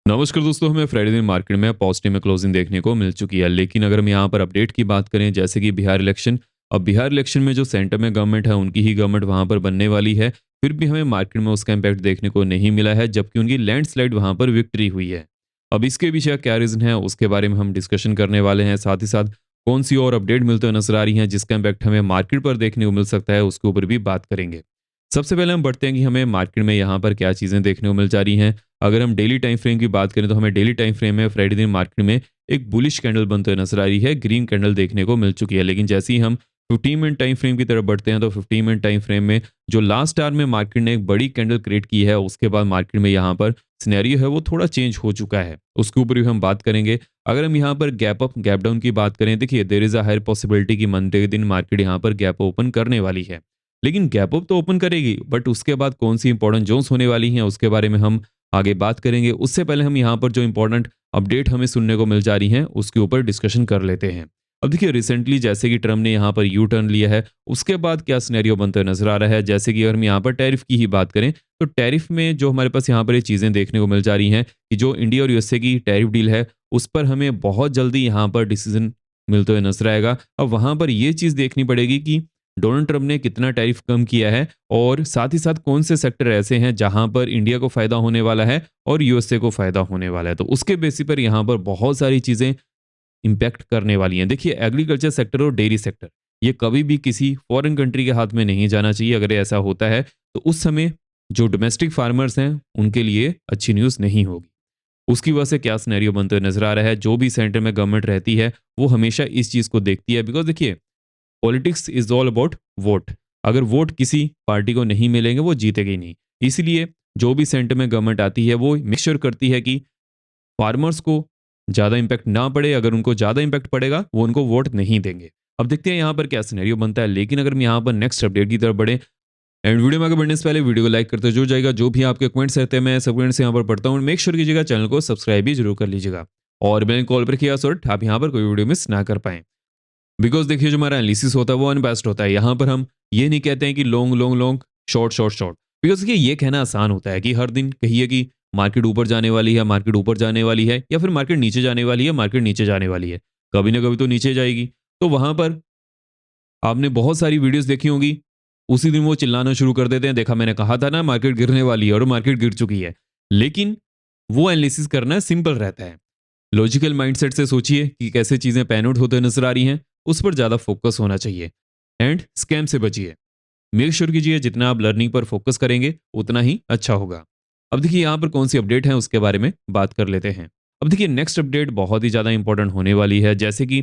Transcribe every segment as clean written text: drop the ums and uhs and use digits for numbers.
नमस्कार दोस्तों, हमें फ्राइडे दिन मार्केट में पॉजिटिव में क्लोजिंग देखने को मिल चुकी है। लेकिन अगर हम यहाँ पर अपडेट की बात करें, जैसे कि बिहार इलेक्शन, अब बिहार इलेक्शन में जो सेंटर में गवर्नमेंट है उनकी ही गवर्नमेंट वहाँ पर बनने वाली है। फिर भी हमें मार्केट में उसका इम्पैक्ट देखने को नहीं मिला है, जबकि उनकी लैंडस्लाइड वहाँ पर विक्ट्री हुई है। अब इसके पीछे क्या रीजन है उसके बारे में हम डिस्कशन करने वाले हैं। साथ ही साथ कौन सी और अपडेट मिलते हुए नजर आ रही है जिसका इम्पैक्ट हमें मार्केट पर देखने को मिल सकता है, उसके ऊपर भी बात करेंगे। सबसे पहले हम बढ़ते हैं कि हमें मार्केट में यहाँ पर क्या चीज़ें देखने को मिल जा रही हैं। अगर हम डेली टाइम फ्रेम की बात करें तो हमें डेली टाइम फ्रेम में फ्राइडे दिन मार्केट में एक बुलिश कैंडल बनते हुए नजर आ रही है, ग्रीन कैंडल देखने को मिल चुकी है। लेकिन जैसे ही हम 15 मिनट टाइम फ्रेम की तरफ बढ़ते हैं तो 15 मिनट टाइम फ्रेम में जो लास्ट आवर में मार्केट ने एक बड़ी कैंडल क्रिएट की है, उसके बाद मार्केट में यहाँ पर सिनेरियो है वो थोड़ा चेंज हो चुका है, उसके ऊपर भी हम बात करेंगे। अगर हम यहाँ पर गैप अप गैप डाउन की बात करें, देखिए there is a higher possibility कि मंडे के दिन मार्केट यहाँ पर गैप ओपन करने वाली है। लेकिन गैप अप तो ओपन करेगी, बट उसके बाद कौन सी इंपॉर्टेंट जोन्स होने वाली हैं उसके बारे में हम आगे बात करेंगे। उससे पहले हम यहाँ पर जो इंपॉर्टेंट अपडेट हमें सुनने को मिल जा रही हैं उसके ऊपर डिस्कशन कर लेते हैं। अब देखिए रिसेंटली जैसे कि ट्रम्प ने यहाँ पर यू टर्न लिया है, उसके बाद क्या सिनेरियो बनते हुए नजर आ रहा है। जैसे कि अगर हम यहाँ पर टैरिफ की ही बात करें तो टैरिफ में जो हमारे पास यहाँ पर ये चीज़ें देखने को मिल जा रही हैं कि जो इंडिया और यूएसए की टैरिफ डील है उस पर हमें बहुत जल्दी यहाँ पर डिसीजन मिलते हुए नजर आएगा। अब वहाँ पर ये चीज़ देखनी पड़ेगी कि डोनाल्ड ट्रंप ने कितना टैरिफ कम किया है और साथ ही साथ कौन से सेक्टर ऐसे हैं जहां पर इंडिया को फायदा होने वाला है और यूएसए को फायदा होने वाला है। तो उसके बेसिस पर यहां पर बहुत सारी चीजें इंपैक्ट करने वाली हैं। देखिए एग्रीकल्चर सेक्टर और डेयरी सेक्टर ये कभी भी किसी फॉरेन कंट्री के हाथ में नहीं जाना चाहिए। अगर ऐसा होता है तो उस समय जो डोमेस्टिक फार्मर्स हैं उनके लिए अच्छी न्यूज़ नहीं होगी। उसकी वजह से क्या सिनेरियो बनते हुए नजर आ रहा है, जो भी सेंटर में गवर्नमेंट रहती है वो हमेशा इस चीज़ को देखती है। बिकॉज देखिए politics is all about vote. अगर वोट किसी पार्टी को नहीं मिलेंगे वो जीतेगी नहीं। इसलिए जो भी सेंटर में गवर्नमेंट आती है वो मेक श्योर करती है कि फार्मर्स को ज़्यादा इम्पैक्ट ना पड़े। अगर उनको ज़्यादा इम्पैक्ट पड़ेगा वो उनको वोट नहीं देंगे। अब देखते हैं यहाँ पर क्या सिनेरियो बनता है। लेकिन अगर हम यहाँ पर नेक्स्ट अपडेट की तरफ बढ़े एंड वीडियो में आगे बढ़ने से पहले वीडियो को लाइक करते जुड़ जाएगा। जो भी आपके कमेंट्स रहते हैं मैं सब कमेंट्स यहाँ पर पढ़ता हूँ। मेक श्योर कीजिएगा चैनल को सब्सक्राइब भी जरूर कर लीजिएगा और बेल कॉल पर किया सो आप यहाँ पर कोई वीडियो मिस ना कर पाएं। बिकॉज देखिए जो हमारा एनालिसिस होता है वो अनबैस्ड होता है। यहाँ पर हम ये नहीं कहते हैं कि long long long short short short. Because देखिए ये कहना आसान होता है कि हर दिन कहिए कि मार्केट ऊपर जाने वाली है, मार्केट ऊपर जाने वाली है, या फिर मार्केट नीचे जाने वाली है, मार्केट नीचे जाने वाली है। कभी ना कभी तो नीचे जाएगी। तो वहां पर आपने बहुत सारी वीडियोस देखी होंगी, उसी दिन वो चिल्लाना शुरू कर देते हैं, देखा मैंने कहा था ना मार्केट गिरने वाली है, और मार्केट गिर चुकी है। लेकिन वो एनालिसिस करना सिंपल रहता है। लॉजिकल माइंडसेट से सोचिए कि कैसे चीजें पैन आउट होते नजर आ रही हैं, उस पर ज्यादा फोकस होना चाहिए। एंड स्कैम से बचिए। मेक श्योर कीजिए जितना आप लर्निंग पर फोकस करेंगे उतना ही अच्छा होगा। अब देखिए यहाँ पर कौन सी अपडेट है उसके बारे में बात कर लेते हैं। अब देखिए नेक्स्ट अपडेट बहुत ही ज्यादा इंपॉर्टेंट होने वाली है। जैसे कि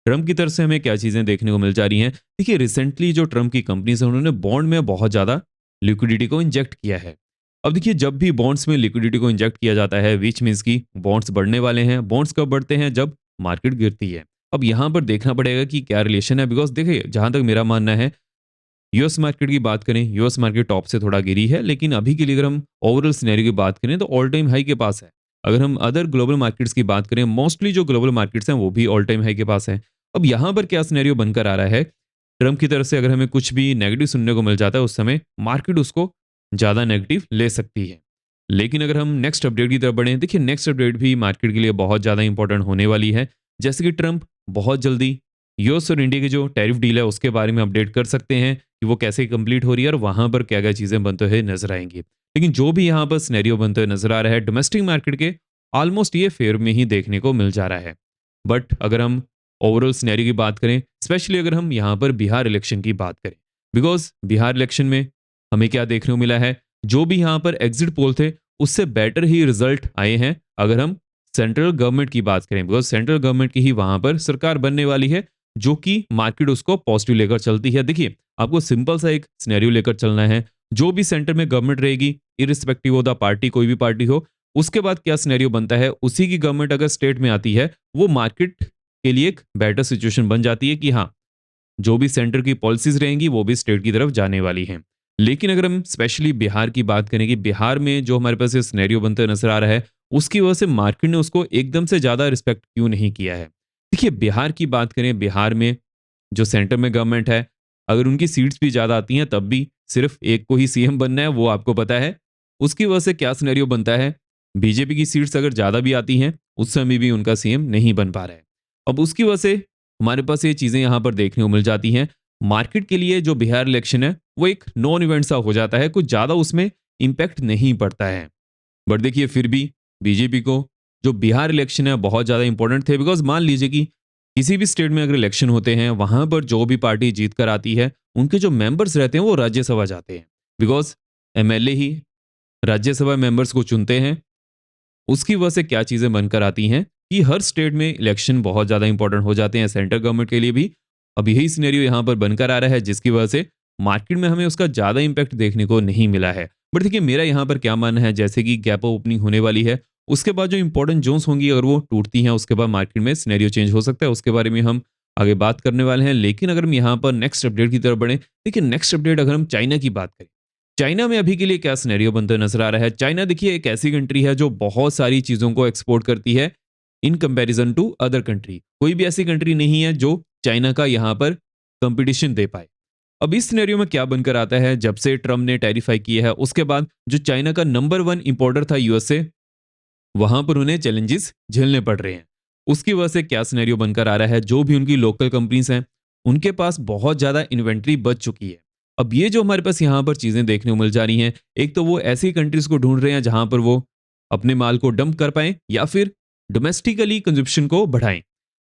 ट्रम्प की तरफ से हमें क्या चीजें देखने को मिल जा रही हैं। देखिए रिसेंटली जो ट्रम्प की कंपनीज है उन्होंने बॉन्ड में बहुत ज्यादा लिक्विडिटी को इंजेक्ट किया है। अब देखिए जब भी बॉन्ड्स में लिक्विडिटी को इंजेक्ट किया जाता है विच मीन्स की बॉन्ड्स बढ़ने वाले हैं। बॉन्ड्स कब बढ़ते हैं? जब मार्केट गिरती है। अब यहाँ पर देखना पड़ेगा कि क्या रिलेशन है। बिकॉज देखिए जहां तक मेरा मानना है यूएस मार्केट की बात करें, यूएस मार्केट टॉप से थोड़ा गिरी है, लेकिन अभी के लिए अगर हम ओवरऑल सिनेरियो की बात करें तो ऑल टाइम हाई के पास है। अगर हम अदर ग्लोबल मार्केट्स की बात करें, मोस्टली जो ग्लोबल मार्केट्स हैं वो भी ऑल टाइम हाई के पास है। अब यहाँ पर क्या सिनेरियो बनकर आ रहा है, ट्रम्प की तरफ से अगर हमें कुछ भी नेगेटिव सुनने को मिल जाता है उस समय मार्केट उसको ज़्यादा नेगेटिव ले सकती है। लेकिन अगर हम नेक्स्ट अपडेट की तरफ बढ़ें, देखिए नेक्स्ट अपडेट भी मार्केट के लिए बहुत ज़्यादा इंपॉर्टेंट होने वाली है। जैसे कि ट्रम्प बहुत जल्दी यूएस और इंडिया की जो टैरिफ डील है उसके बारे में अपडेट कर सकते हैं कि वो कैसे कंप्लीट हो रही है और वहां पर क्या क्या चीजें बनते हुए नजर आएंगी। लेकिन जो भी यहाँ पर सिनेरियो बनते हुए नजर आ रहा है डोमेस्टिक मार्केट के ऑलमोस्ट ये फेयर में ही देखने को मिल जा रहा है। बट अगर हम ओवरऑल सिनेरियो की बात करें, स्पेशली अगर हम यहाँ पर बिहार इलेक्शन की बात करें, बिकॉज बिहार इलेक्शन में हमें क्या देखने को मिला है, जो भी यहाँ पर एग्जिट पोल थे उससे बेटर ही रिजल्ट आए हैं। अगर हम सेंट्रल गवर्नमेंट की बात करें, बिकॉज सेंट्रल गवर्नमेंट की ही वहां पर सरकार बनने वाली है, जो कि मार्केट उसको पॉजिटिव लेकर चलती है। देखिए आपको सिंपल सा एक सिनेरियो लेकर चलना है। जो भी सेंटर में गवर्नमेंट रहेगी, इरिस्पेक्टिव ऑफ द पार्टी, कोई भी पार्टी हो, उसके बाद क्या सिनेरियो बनता है, उसी की गवर्नमेंट अगर स्टेट में आती है वो मार्केट के लिए एक बेटर सिचुएशन बन जाती है कि हाँ जो भी सेंटर की पॉलिसीज रहेंगी वो भी स्टेट की तरफ जाने वाली हैं। लेकिन अगर हम स्पेशली बिहार की बात करें कि बिहार में जो हमारे पास ये सिनेरियो बनते नजर आ रहा है, उसकी वजह से मार्केट ने उसको एकदम से ज्यादा रिस्पेक्ट क्यों नहीं किया है। देखिए बिहार की बात करें, बिहार में जो सेंटर में गवर्नमेंट है, अगर उनकी सीट्स भी ज़्यादा आती हैं तब भी सिर्फ एक को ही सीएम बनना है, वो आपको पता है। उसकी वजह से क्या सिनेरियो बनता है, बीजेपी की सीट्स अगर ज़्यादा भी आती हैं, उस समय भी उनका सीएम नहीं बन पा रहा है। अब उसकी वजह से हमारे पास ये चीज़ें यहाँ पर देखने को मिल जाती हैं। मार्केट के लिए जो बिहार इलेक्शन है, वो एक नॉन इवेंट सा हो जाता है, कुछ ज़्यादा उसमें इम्पैक्ट नहीं पड़ता है। बट देखिए फिर भी बीजेपी को जो बिहार इलेक्शन है बहुत ज़्यादा इंपॉर्टेंट थे, बिकॉज मान लीजिए कि किसी भी स्टेट में अगर इलेक्शन होते हैं, वहां पर जो भी पार्टी जीत कर आती है, उनके जो मेंबर्स रहते हैं वो राज्यसभा जाते हैं, because MLA he Rajya Sabha members को चुनते हैं। उसकी वजह से क्या चीज़ें बनकर आती हैं कि हर स्टेट में इलेक्शन बहुत ज़्यादा इंपॉर्टेंट हो जाते हैं, सेंट्रल गवर्नमेंट के लिए भी। अब यही सिनेरियो यहाँ पर बनकर आ रहा है, जिसकी वजह से मार्केट में हमें उसका ज़्यादा इम्पैक्ट देखने को नहीं मिला है। बट देखिए मेरा यहाँ पर क्या मानना है, जैसे कि गैप ओपनिंग होने वाली है, उसके बाद जो इंपॉर्टेंट जोन्स होंगी अगर वो टूटती हैं, उसके बाद मार्केट में सिनेरियो चेंज हो सकता है, उसके बारे में हम आगे बात करने वाले हैं। लेकिन अगर हम यहाँ पर नेक्स्ट अपडेट की तरफ बढ़ें, देखिए नेक्स्ट अपडेट अगर हम चाइना की बात करें, चाइना में अभी के लिए क्या सिनेरियो बनता नजर आ रहा है। चाइना देखिए एक ऐसी कंट्री है जो बहुत सारी चीजों को एक्सपोर्ट करती है in comparison to other country. कोई भी ऐसी कंट्री नहीं है जो चाइना का यहाँ पर कंपटीशन दे पाए। अब इस सिनेरियो में क्या बनकर आता है, जब से ट्रम्प ने टैरिफाई किया है, उसके बाद जो चाइना का नंबर 1 इंपोर्टर था यूएस से, वहां पर उन्हें चैलेंजेस झेलने पड़ रहे हैं। उसकी वजह से क्या सिनेरियो बनकर आ रहा है, जो भी उनकी लोकल कंपनीज हैं, उनके पास बहुत ज्यादा इन्वेंट्री बच चुकी है। अब ये जो हमारे पास यहाँ पर चीजें देखने को मिल जा रही हैं, एक तो वो ऐसी कंट्रीज को ढूंढ रहे हैं जहां पर वो अपने माल को डंप कर पाएं या फिर डोमेस्टिकली कंजप्शन को बढ़ाएं।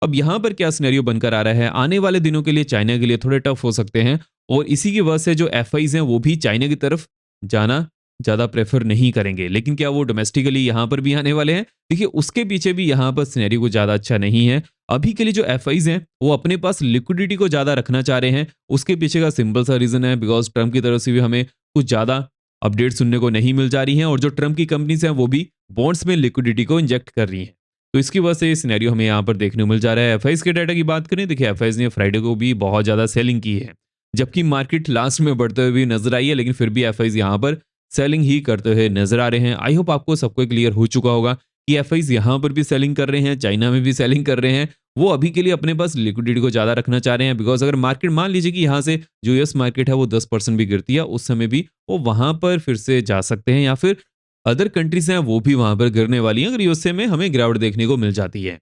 अब यहाँ पर क्या सिनेरियो बनकर आ रहा है, आने वाले दिनों के लिए चाइना के लिए थोड़े टफ हो सकते हैं, और इसी की वजह से जो एफआईज हैं वो भी चाइना की तरफ जाना ज़्यादा प्रेफर नहीं करेंगे। लेकिन क्या वो डोमेस्टिकली यहाँ पर भी आने वाले हैं? देखिए उसके पीछे भी यहाँ पर सिनेरियो कुछ ज़्यादा अच्छा नहीं है। अभी के लिए जो एफआईज हैं वो अपने पास लिक्विडिटी को ज़्यादा रखना चाह रहे हैं। उसके पीछे का सिंपल सा रीज़न है, बिकॉज ट्रम्प की तरफ से भी हमें कुछ ज़्यादा अपडेट सुनने को नहीं मिल जा रही हैं, और जो ट्रम्प की कंपनीज हैं वो भी बॉन्ड्स में लिक्विडिटी को इंजेक्ट कर रही हैं। तो इसकी वजह से ये सिनेरियो हमें यहाँ पर देखने को मिल जा रहा है। एफआईज के डाटा की बात करें, देखिए एफआईज ने फ्राइडे को भी बहुत ज़्यादा सेलिंग की है, जबकि मार्केट लास्ट में बढ़ते हुए भी नजर आई है, लेकिन फिर भी एफआईज यहाँ पर सेलिंग ही करते हुए नजर आ रहे हैं। आई होप आपको सबको क्लियर हो चुका होगा कि एफआईज यहाँ पर भी सेलिंग कर रहे हैं, चाइना में भी सेलिंग कर रहे हैं। वो अभी के लिए अपने पास लिक्विडिटी को ज़्यादा रखना चाह रहे हैं, बिकॉज अगर मार्केट मान लीजिए कि यहाँ से जो यूएस मार्केट है वो 10% भी गिरती है, उस समय भी वो वहाँ पर फिर से जा सकते हैं, या फिर अदर कंट्रीज हैं वो भी वहाँ पर गिरने वाली हैं अगर यूएसए में हमें गिरावट देखने को मिल जाती है।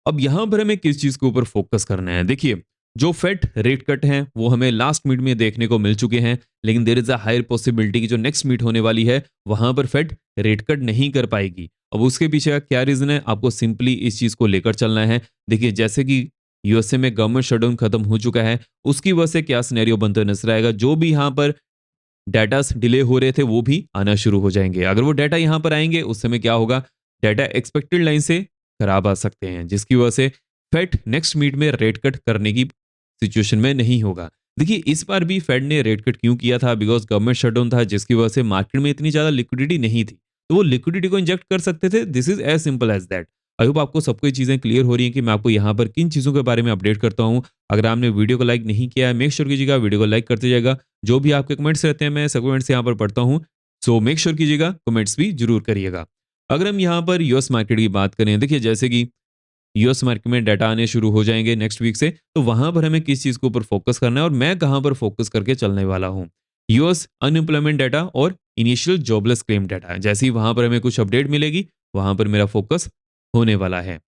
अब यहाँ पर हमें किस चीज़ के ऊपर फोकस करना है, देखिए जो फेड रेट कट हैं वो हमें लास्ट मीट में देखने को मिल चुके हैं, लेकिन there is a higher possibility कि जो नेक्स्ट मीट होने वाली है वहां पर फेड रेट कट नहीं कर पाएगी। अब उसके पीछे का क्या रीजन है, आपको सिंपली इस चीज को लेकर चलना है। देखिए जैसे कि यूएसए में गवर्नमेंट शटडाउन खत्म हो चुका है, उसकी वजह से क्या सिनेरियो बनता नजर आएगा, जो भी यहाँ पर डाटास डिले हो रहे थे वो भी आना शुरू हो जाएंगे। अगर वो डाटा यहाँ पर आएंगे उस समय क्या होगा, डाटा एक्सपेक्टेड लाइन से खराब आ सकते हैं, जिसकी वजह से फेड नेक्स्ट मीट में रेट कट करने की सिचुएशन में नहीं होगा। देखिए इस बार भी फेड ने रेट कट क्यों किया था, बिकॉज गवर्नमेंट शटडाउन था, जिसकी वजह से मार्केट में इतनी ज्यादा लिक्विडिटी नहीं थी, तो वो लिक्विडिटी को इंजेक्ट कर सकते थे। This is as simple as that. I hope आपको सबको ये चीजें क्लियर हो रही हैं कि मैं आपको यहाँ पर किन चीजों के बारे में अपडेट करता हूँ। अगर आपने वीडियो को लाइक नहीं किया है, मेक श्योर कीजिएगा वीडियो को लाइक करते जाएगा। जो भी आपके कमेंट्स रहते हैं मैं सब कमेंट्स यहाँ पर पढ़ता हूँ, सो मेक श्योर कीजिएगा कमेंट्स भी जरूर करिएगा। अगर हम यहाँ पर यूएस मार्केट की बात करें, देखिए जैसे कि यूएस मार्केट में डाटा आने शुरू हो जाएंगे नेक्स्ट वीक से, तो वहां पर हमें किस चीज के ऊपर फोकस करना है और मैं कहां पर फोकस करके चलने वाला हूं। यूएस अनएम्प्लॉयमेंट डाटा और इनिशियल जॉबलेस क्लेम डाटा, जैसे ही वहां पर हमें कुछ अपडेट मिलेगी वहां पर मेरा फोकस होने वाला है।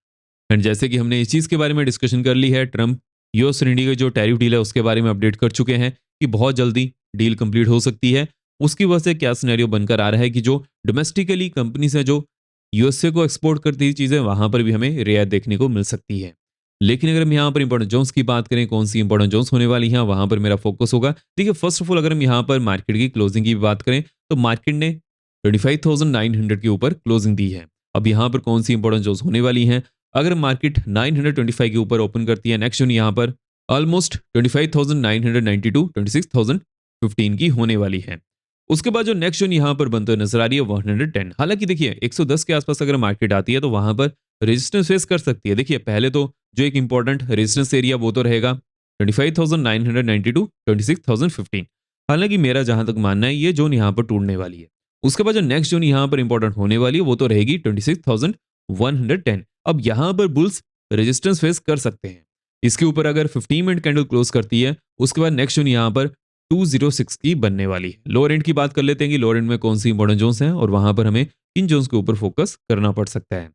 एंड जैसे कि हमने इस चीज के बारे में डिस्कशन कर ली है, ट्रम्प यूएस और इंडिया की जो टैरिफ डील है उसके बारे में अपडेट कर चुके हैं कि बहुत जल्दी डील कंप्लीट हो सकती है। उसकी वजह से क्या सिनेरियो बनकर आ रहा है कि जो डोमेस्टिकली कंपनीज है जो यूएसए को एक्सपोर्ट करती हुई चीजें, वहां पर भी हमें रियायत देखने को मिल सकती है। लेकिन अगर हम यहाँ पर इंपॉर्टेंट जोन्स की बात करें, कौन सी इंपॉर्टेंट जोन्स होने वाली हैं, वहां पर मेरा फोकस होगा। देखिए फर्स्ट ऑफ ऑल अगर हम यहाँ पर मार्केट की क्लोजिंग की बात करें, तो मार्केट ने 25,900 के ऊपर क्लोजिंग दी है। अब यहाँ पर कौन सी इंपॉर्टेंट जोन्स होने वाली हैं, अगर मार्केट 925 के ऊपर ओपन करती है, नेक्स्ट जोन यहाँ पर ऑलमोस्ट 25,992 26,015 की होने वाली है। उसके बाद जो नेक्स्ट जोन यहाँ पर बनते नजर आ रही है 110। हालांकि देखिए 110 के आसपास अगर मार्केट आती है तो वहां पर रेजिस्टेंस फेस कर सकती है। देखिए पहले तो जो एक इंपॉर्टेंट रेजिस्टेंस एरिया वो तो रहेगा 25,992 26,015। हालांकि मेरा जहां तक मानना है ये जोन यहाँ पर टूटने वाली है। उसके बाद जो नेक्स्ट जोन यहाँ पर इंपॉर्टेंट होने वाली है वो तो रहेगी 26,110। अब यहाँ पर बुल्स रेजिस्टेंस फेस कर सकते हैं। इसके ऊपर अगर 15 मिनट कैंडल क्लोज करती है, उसके बाद नेक्स्ट जोन यहाँ पर 206 की बनने वाली है। लोअर एंड की बात कर लेते हैं कि लोअर एंड में कौन सी इंपॉर्टेंट जोन्स हैं और वहां पर हमें किन जोन्स के ऊपर फोकस करना पड़ सकता है।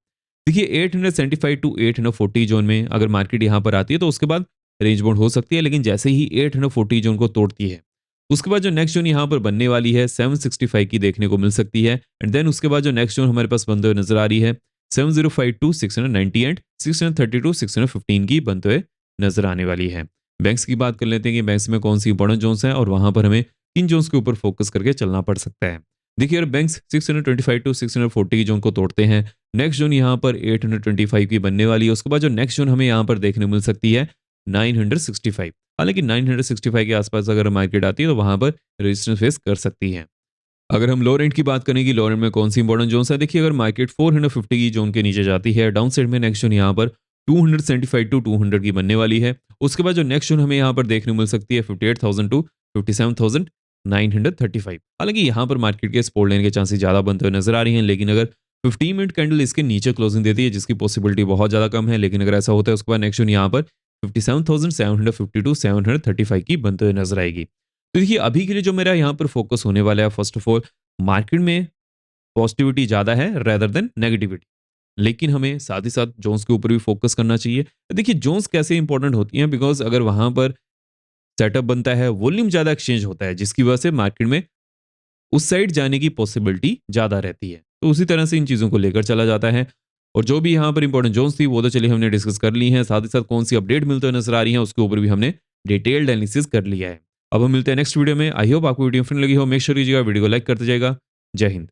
देखिए 875 टू 840 जोन में अगर मार्केट यहाँ पर आती है तो उसके बाद रेंज बाउंड हो सकती है, लेकिन जैसे ही 840 जोन को तोड़ती है उसके बाद जो नेक्स्ट जोन यहाँ पर बनने वाली है 765 की देखने को मिल सकती है। एंड देन उसके बाद जो नेक्स्ट जोन हमारे पास बनते हुए नजर आ रही है 705 टू 690 एंड 630 टू 615 की बनते हुए नजर आने वाली है। बैंक्स की बात कर लेते हैं कि बैंक्स में कौन सी इंपॉर्टेंट जोन्स हैं और वहां पर हमें किन जोन्स के ऊपर फोकस करके चलना पड़ सकता है। देखिए अगर बैंक्स 625 टू 640 की जोन को तोड़ते हैं, नेक्स्ट जोन यहाँ पर 825 की बनने वाली है। उसके बाद जो नेक्स्ट जोन हमें यहाँ पर देखने को मिल सकती है 965। हालांकि 965 के आसपास अगर मार्केट आती है तो वहां पर रेजिस्टेंस फेस कर सकती है। अगर हम लो रेंट की बात करें कि लो रेंट में कौन सी इंपॉर्टेंट जोन्स है, देखिए अगर मार्केट 450 की जोन के नीचे जाती है, डाउन साइड में नेक्स्ट जोन यहाँ पर 275 टू 200 की बनने वाली है। उसके बाद जो नेक्स्ट जोन हमें यहाँ पर देखने को मिल सकती है 58,000 टू 57,935। हालांकि यहाँ पर मार्केट के सपोर्ट लेने के चांसेस ज्यादा बनते हुए नजर आ रही हैं, लेकिन अगर 15 मिनट कैंडल इसके नीचे क्लोजिंग देती है जिसकी पॉसिबिलिटी बहुत ज्यादा कम है, लेकिन अगर ऐसा होता है उसके बाद नेक्स्ट जोन यहाँ पर 57,750 टू 735 की बनते हुए नजर आएगी। तो देखिए अभी के लिए जो मेरा यहाँ पर फोकस होने वाला है, फर्स्ट ऑफ ऑल मार्केट में पॉजिटिविटी ज़्यादा है रेदर देन नेगेटिविटी, लेकिन हमें साथ ही साथ जोन्स के ऊपर भी फोकस करना चाहिए। देखिए जोन्स कैसे इंपॉर्टेंट होती हैं, बिकॉज अगर वहां पर सेटअप बनता है, वॉल्यूम ज़्यादा एक्सचेंज होता है जिसकी वजह से मार्केट में उस साइड जाने की पॉसिबिलिटी ज़्यादा रहती है। तो उसी तरह से इन चीज़ों को लेकर चला जाता है। और जो भी यहाँ पर इंपॉर्टेंट जोन्स थी वो तो चलिए हमने डिस्कस कर ली हैं, साथ ही साथ कौन सी अपडेट मिलते हुए नजर आ रही है उसके ऊपर भी हमने डिटेल्ड एनालिसिस कर लिया है। अब हम मिलते हैं नेक्स्ट वीडियो में। आई होप आपको वीडियो फ्रेंड लगी हो। मेक श्योर कीजिएगा वीडियो को लाइक करते जाएगा। जय हिंद।